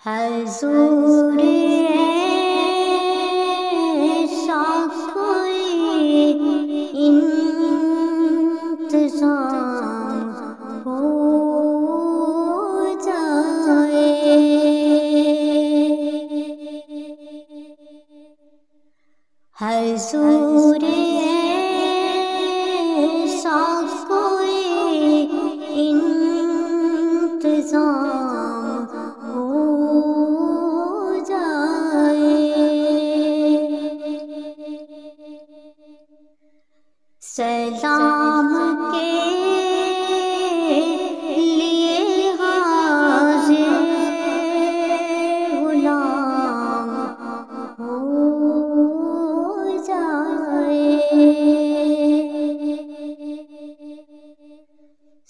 حضور ایسا کوئی انتظام ہو جائے، حضور ایسا کوئی انتظام ہو جائے، سلام کے لیے حاضر غلام ہو جائے،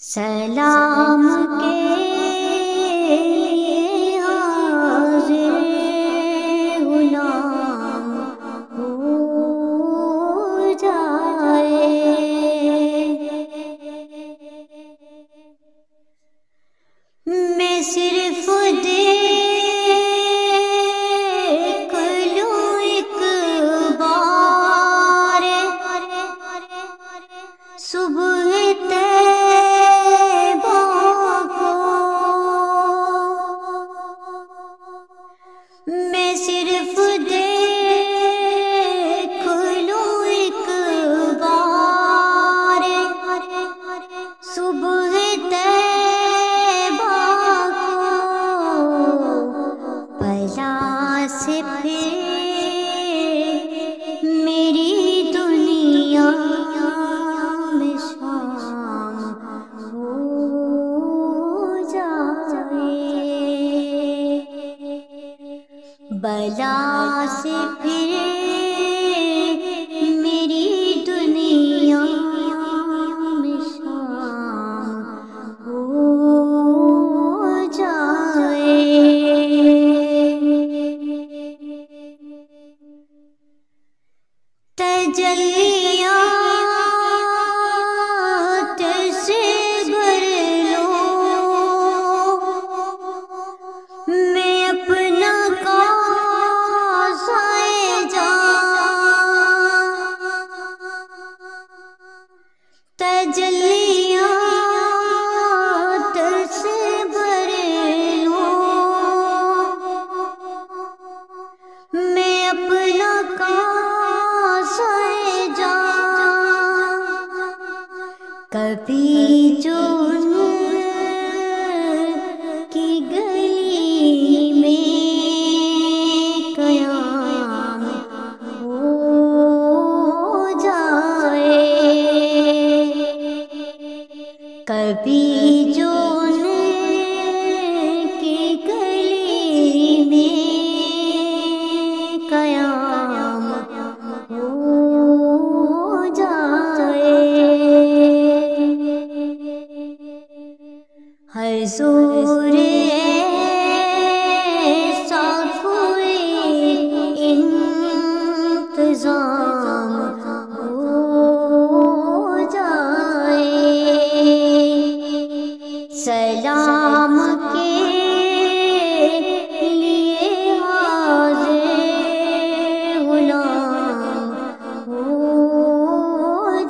سلام کے لیے حاضر غلام ہو جائے، میں صرف دیکھ لوں ایک بار صبح طیبہ کو، میں صرف دیکھ لوں ایک بار صبح طیبہ کو، بلا سے پھر میری دنیا میں شام ہو جائے، بلا سے پھر میری دنیا میں شام ہو جائے، تجلیات سے بھر لو میں اپنا کاسہ جاں، تجلیات سے بھر لو میں اپنا کاسہ جاں، کبھی جو ان کی گلی میں قیام ہو جائے، کبھی جو ان کی گلی میں قیام ہو جائے، حضور ایسا کوئی انتظام ہو جائے، سلام کے لیے حاضر غلام ہو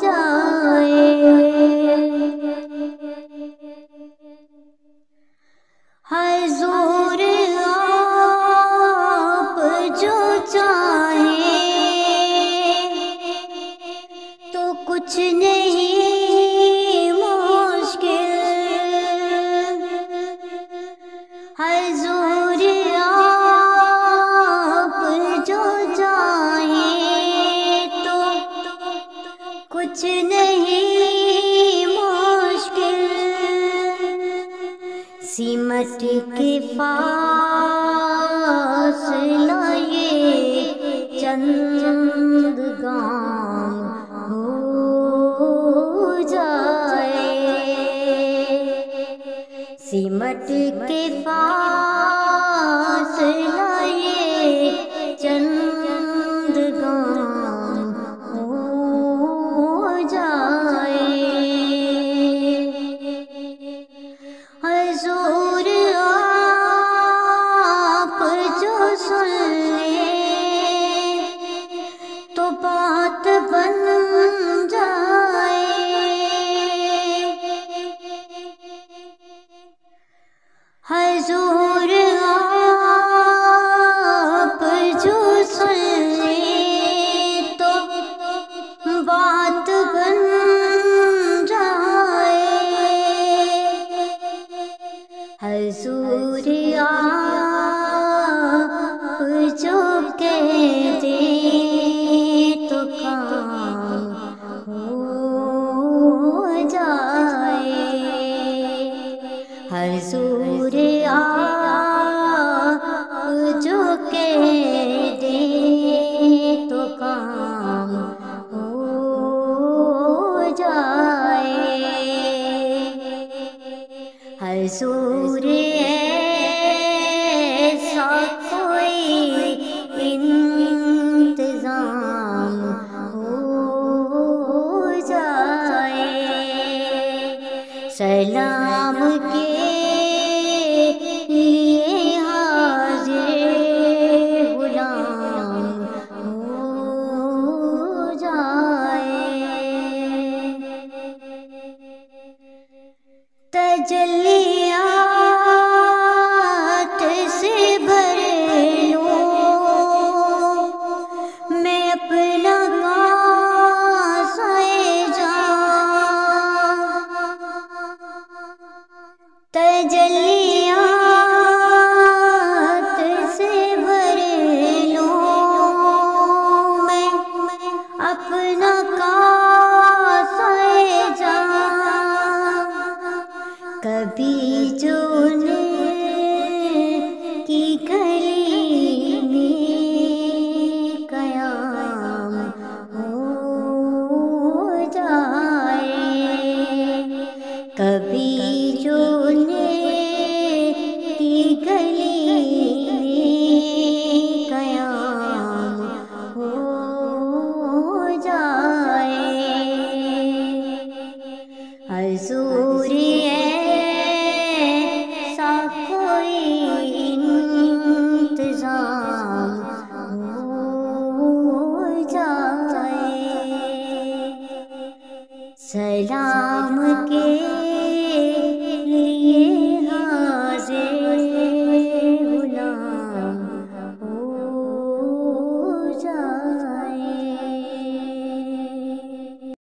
جائے، حضور آپ جو چاہیں تو کچھ نہیں مشکل، حضور آپ جو چاہیں تو کچھ نہیں مشکل، سمٹ کے فاصلہ یہ چند گام ہو جائے، سمٹ کے فاصلہ یہ چند گام ہو جائے، حضور ایسا کوئی انتظام ہو جائے، سلام کے لیے حاضر غلام ہو جائے، تجلیات سے بھر لوں میں اپنا کاسہ جاں، تجلیات سے بھر لوں میں اپنا کاسہ جاں، کبھی جو ان کی گلی میں قیام ہو جائے، کبھی جو ان کی گلی میں قیام ہو جائے، حضور ایسا کوئی انتظام ہو جائے، سلام کے